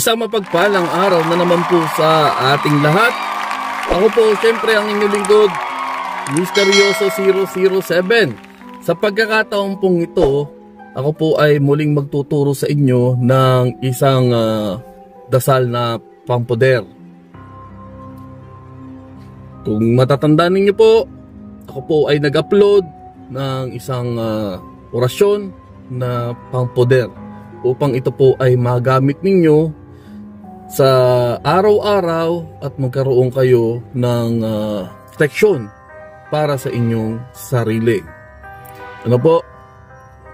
Isang mapagpalang araw na naman po sa ating lahat. Ako po siyempre ang inyong lingkod, Misteryoso 007. Sa pagkakataon pong ito, ako po ay muling magtuturo sa inyo ng isang dasal na pampoder. Kung matatandaan ninyo po, ako po ay nag-upload ng isang orasyon na pampoder upang ito po ay magamit ninyo sa araw-araw at magkaroon kayo ng proteksyon para sa inyong sarili. Ano po?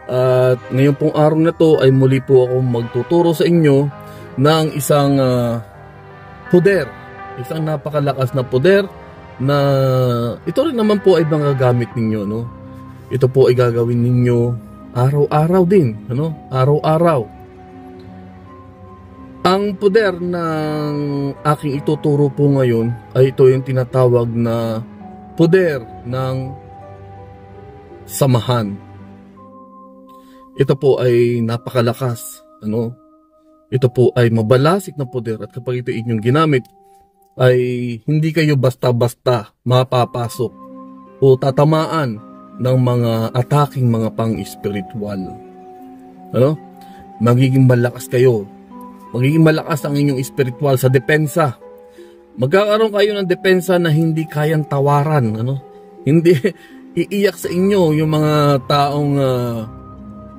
At ngayon pong araw na to ay muli po ako magtuturo sa inyo ng isang poder, isang napakalakas na poder na ito rin naman po ay magagamit ninyo, no? Ito po ay gagawin ninyo araw-araw din, ano? Araw-araw. Ang poder ng aking ituturo po ngayon ay ito yung tinatawag na poder ng samahan. Ito po ay napakalakas, ano? Ito po ay mabalasik na poder at kapag ito inyong ginamit ay hindi kayo basta-basta mapapasok o tatamaan ng mga ataking mga pang-spiritual. Ano? Magiging malakas kayo. Magiging malakas ang inyong spiritual sa depensa. Magkakaroon kayo ng depensa na hindi kayang tawaran. Ano? Hindi iiyak sa inyo yung mga taong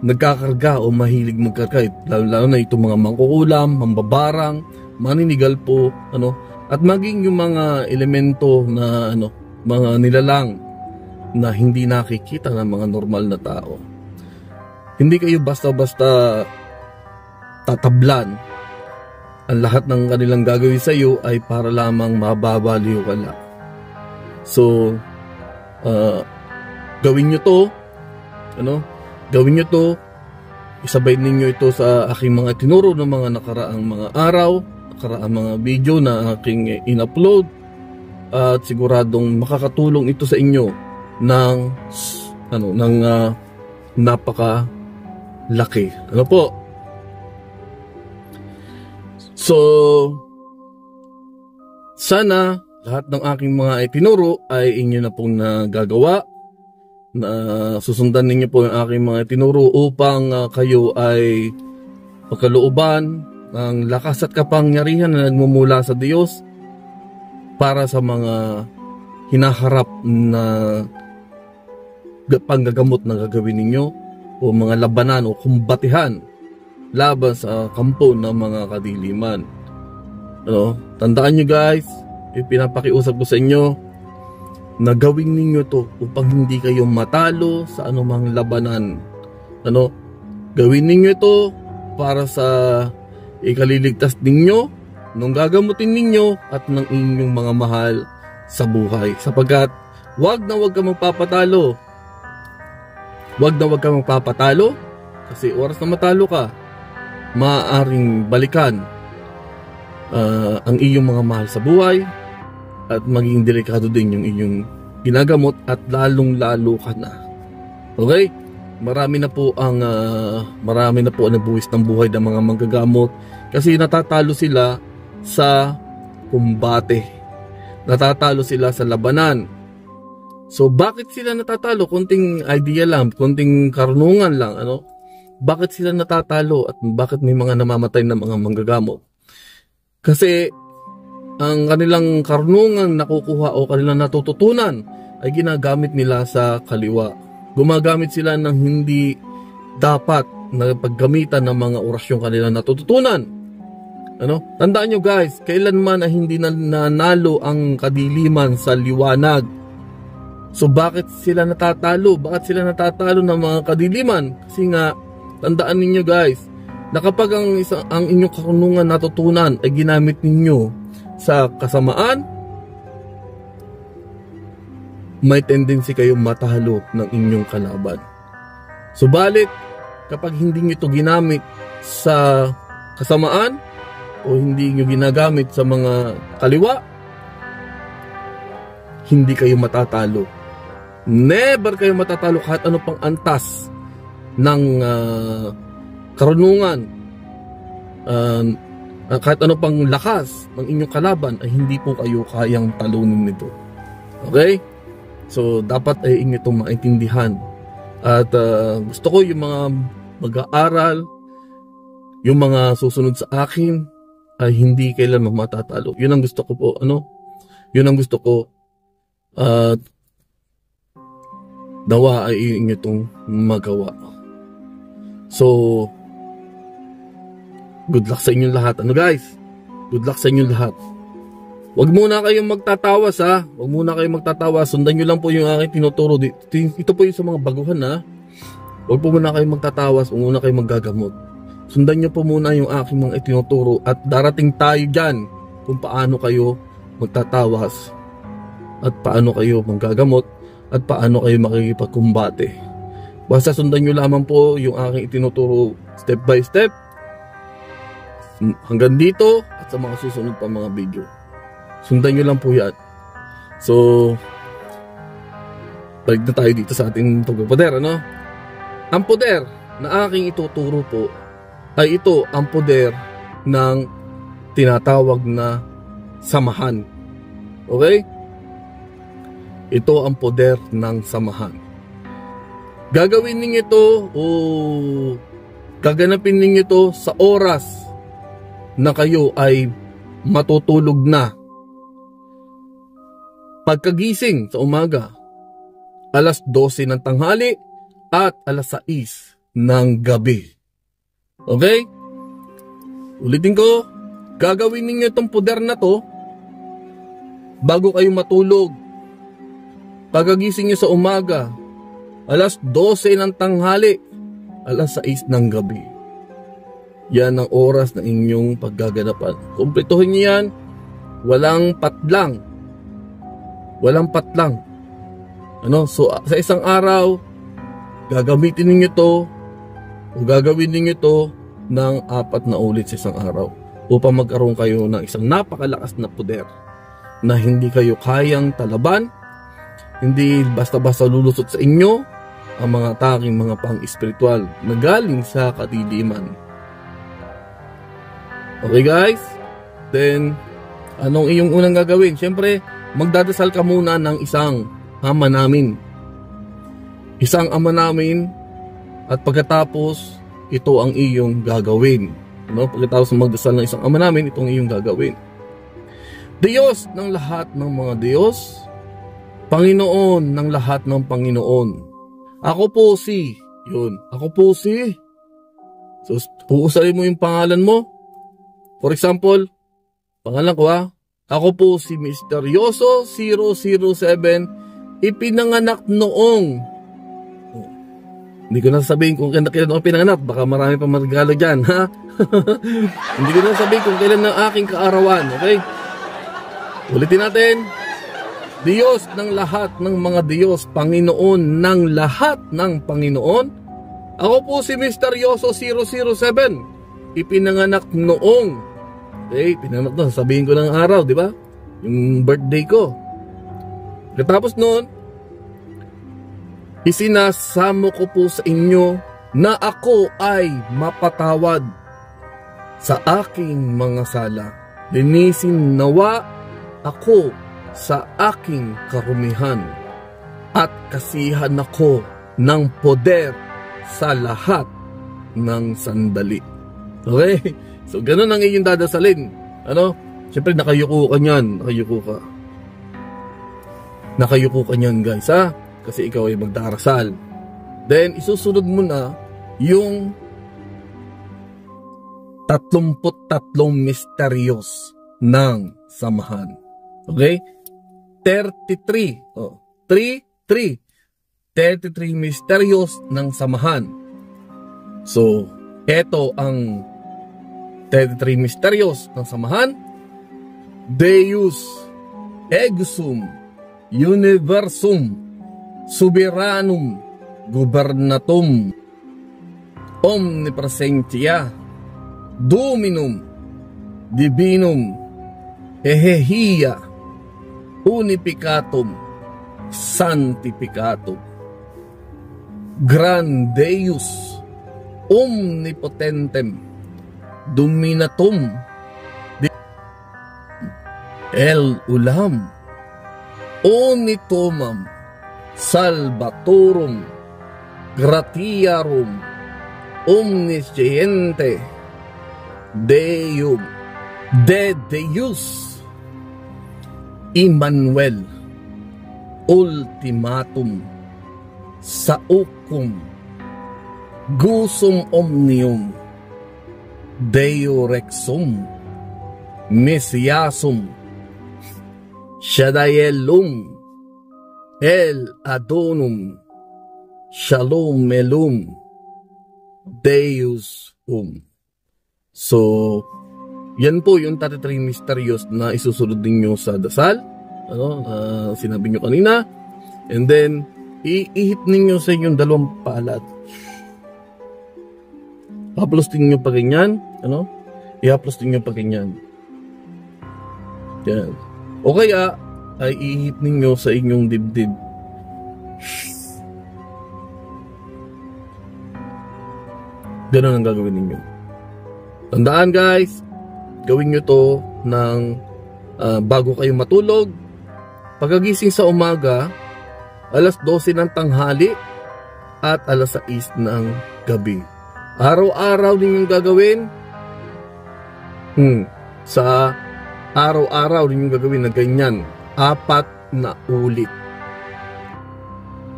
nagkakarga o mahilig magkarga. Lalo na itong mga mangkukulam, mambabarang, maninigal po. Ano? At maging yung mga elemento na mga nilalang na hindi nakikita ng mga normal na tao. Hindi kayo basta-basta tatablan. Ang lahat ng kanilang gagawin sa iyo ay para lamang mababaliw ka lang. So, gawin nyo to. Gawin nyo to. Isabay ninyo ito sa aking mga tinuro ng mga nakaraang mga araw, nakaraang mga video na aking in-upload. At siguradong makakatulong ito sa inyo ng napakalaki. Ano po? So, sana lahat ng aking mga itinuro ay inyo na pong nagagawa, na susundan ninyo po yung aking mga itinuro upang kayo ay magkalooban ng lakas at kapangyarihan na nagmumula sa Diyos para sa mga hinaharap na panggagamot na gagawin ninyo o mga labanan o kumbatihan laban sa kampo ng mga kadiliman. Tandaan nyo guys, ipinapakiusap ko sa inyo na gawin ninyo to upang hindi kayo matalo sa anumang labanan. Gawin ninyo ito para sa ikaliligtas ninyo, nung gagamutin ninyo at ng inyong mga mahal sa buhay. Sapagkat wag na wag ka magpapatalo. Wag na wag ka magpapatalo kasi oras na matalo ka, maaaring balikan ang iyong mga mahal sa buhay at maging delikado din yung inyong ginagamot at lalong lalo ka na. Okay? Marami na po ang nabuwis ng buhay ng mga manggagamot kasi natatalo sila sa kumbate. Natatalo sila sa labanan. So bakit sila natatalo? Konting idea lang, konting karunungan lang, Bakit sila natatalo at bakit may mga namamatay na mga manggagamot? Kasi ang kanilang karunungan nakukuha o kanilang natututunan ay ginagamit nila sa kaliwa. Gumagamit sila ng hindi dapat na paggamitan ng mga orasyong kanilang natututunan. Tandaan nyo guys, kailanman ay hindi nanalo ang kadiliman sa liwanag. So bakit sila natatalo? Bakit sila natatalo ng mga kadiliman? Kasi nga, tandaan ninyo guys, na kapag ang inyong karunungan natutunan ay ginamit ninyo sa kasamaan, may tendency kayong matalo ng inyong kalaban. Subalit, kapag hindi nyo ito ginamit sa kasamaan o hindi nyo ginagamit sa mga kaliwa, hindi kayo matatalo. Never kayo matatalo kahit ano pang antas ng karunungan kahit ano pang lakas ng inyong kalaban ay hindi po kayo kayang talunin nito. Okay? So dapat ay inyo itong maintindihan. At gusto ko yung mga mag-aaral, yung mga susunod sa akin ay hindi kailanman matatalo. Yun ang gusto ko po, yun ang gusto ko. At nawa ay inyo itong magawa. So good luck sa inyong lahat. Guys? Good luck sa inyong lahat. Huwag muna kayong magtatawas ha. Huwag muna kayong magtatawas. Sundan nyo lang po yung aking tinuturo. Ito po yung sa mga baguhan ha. Huwag po muna kayong magtatawas. Huwag muna kayong maggagamot. Sundan nyo po muna yung aking mga itinuturo. At darating tayo dyan kung paano kayo magtatawas. At paano kayo maggagamot. At paano kayo makikipagkumbate. Basta sundan nyo lamang po yung aking itinuturo step by step. Hanggang dito at sa mga susunod pa mga video. Sundan nyo lang po yan. So, balik na tayo dito sa ating pagpapader, Ang poder na aking ituturo po ay ito ang poder ng tinatawag na samahan. Okay? Ito ang poder ng samahan. Gagawin ninyo ito o gaganapin ninyo ito sa oras na kayo ay matutulog na. Pagkagising sa umaga, alas 12 ng tanghali at alas 6 ng gabi. Okay? Ulitin ko, gagawin ninyo itong poder na to bago kayo matulog. Pagkagising nyo sa umaga, alas 12 ng tanghali, alas 6 ng gabi. Yan ang oras na inyong paggaganapan. Kumpletuhin niyo yan. Walang patlang. Walang patlang. So sa isang araw, gagamitin niyo to o gagawin niyo to ng 4 na ulit sa isang araw upang magkaroon kayo ng isang napakalakas na poder na hindi kayo kayang talaban, hindi basta-basta lulusot sa inyo ang mga ataking mga pang-espiritual na galing sa kadiliman. Okay guys? Then, anong iyong unang gagawin? Siyempre, magdadasal ka muna ng isang ama namin. Isang ama namin at pagkatapos, ito ang iyong gagawin. Pagkatapos magdasal ng isang ama namin, ito ang iyong gagawin. Diyos ng lahat ng mga Diyos, Panginoon ng lahat ng Panginoon. Ako po si, ako po si. So, uusalin mo yung pangalan mo. For example, pangalan ko ako po si Misteryoso 007, ipinanganak noong. Hindi ko na sabihin kung kailan ako pinanganak, baka marami pa marigalo dyan, ha? Hindi ko na sabihin kung kailan ang aking kaarawan, okay? Ulitin natin. Diyos ng lahat ng mga Diyos, Panginoon ng lahat ng Panginoon. Ako po si Misteryoso 007, ipinanganak noong. Okay, pinanganak na, sabihin ko ng araw, di ba? Yung birthday ko. Katapos noon, isinasamo ko po sa inyo na ako ay mapatawad sa aking mga sala. Linisin nawa ako sa aking karumihan at kasihan ako ng poder sa lahat ng sandali. Okay? So, ganun ang iyong dadasalin. Siyempre, nakayuko ka niyan. Nakayuko ka niyan, guys, ha? Kasi ikaw ay magdarasal. Then, isusunod mo na yung 33 misteryos ng samahan. Okay? 33. 33 misteryos ng samahan. So, eto ang 33 misteryos ng samahan. Deus Exum Universum Soberanum Gobernatum Omnipresentia Dominum Divinum Ehehia Unificatum Sanctificatum Grandeus Omnipotentem Dominatum El ulam, onitomam, salvatorum, gratiarum, omnisciente, Deum, de Deus, Emmanuel, ultimatum, saucum, gusum omnium, Deo rexum, Messiasum, Shadayelum, El Adonum, Shalom Elum, Deus So, yan po yung 33 mysterious na isusunod ninyo sa dasal, sinabi nyo kanina, and then iihip ninyo sa inyong dalawang palad. Haplos ninyo pa ganyan, ihaplos ninyo pa ganyan. Yan. O kaya, ay ihip ninyo sa inyong dibdib. Ganun ang gagawin ninyo. Tandaan guys, gawin nyo to ng bago kayo matulog. Pagkagising sa umaga, alas 12 ng tanghali at alas 6 ng gabi. Araw-araw ninyong gagawin. Sa araw-araw ninyong gagawin na ganyan. 4 na ulit.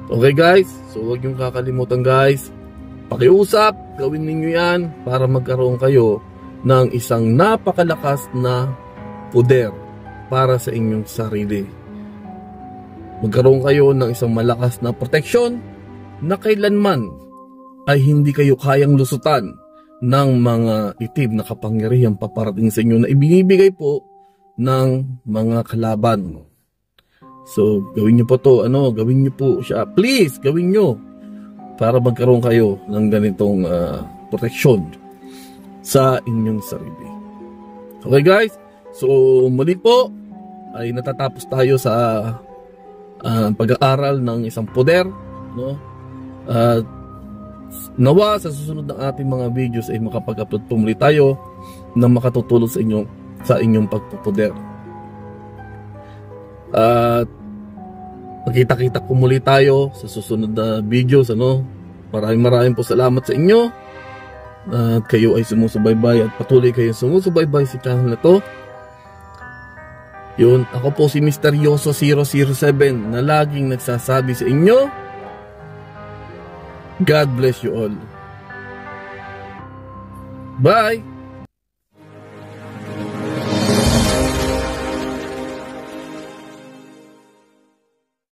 Okay guys? So huwag niyong kakalimutan guys. Pakiusap, gawin ninyo yan para magkaroon kayo ng isang napakalakas na poder para sa inyong sarili. Magkaroon kayo ng isang malakas na proteksyon na kailanman ay hindi kayo kayang lusutan ng mga itib na kapangyarihang paparating sa inyo na ibinibigay po ng mga kalaban. So, gawin nyo po to, gawin nyo po siya. Please, gawin nyo para magkaroon kayo ng ganitong proteksyon sa inyong sarili. Okay guys? So, muli po ay natatapos tayo sa pag-aaral ng isang poder. Nawa sa susunod ng ating mga videos ay makapag-upload po muli tayo na makatutulong sa inyong pagpupuder. At magkita-kita po muli tayo sa susunod na videos. Maraming po salamat sa inyo at kayo ay sumusubaybay at patuloy kayo sumusubaybay sa channel na to. Yun, ako po si Misteryoso 007 na laging nagsasabi sa inyo, God bless you all. Bye!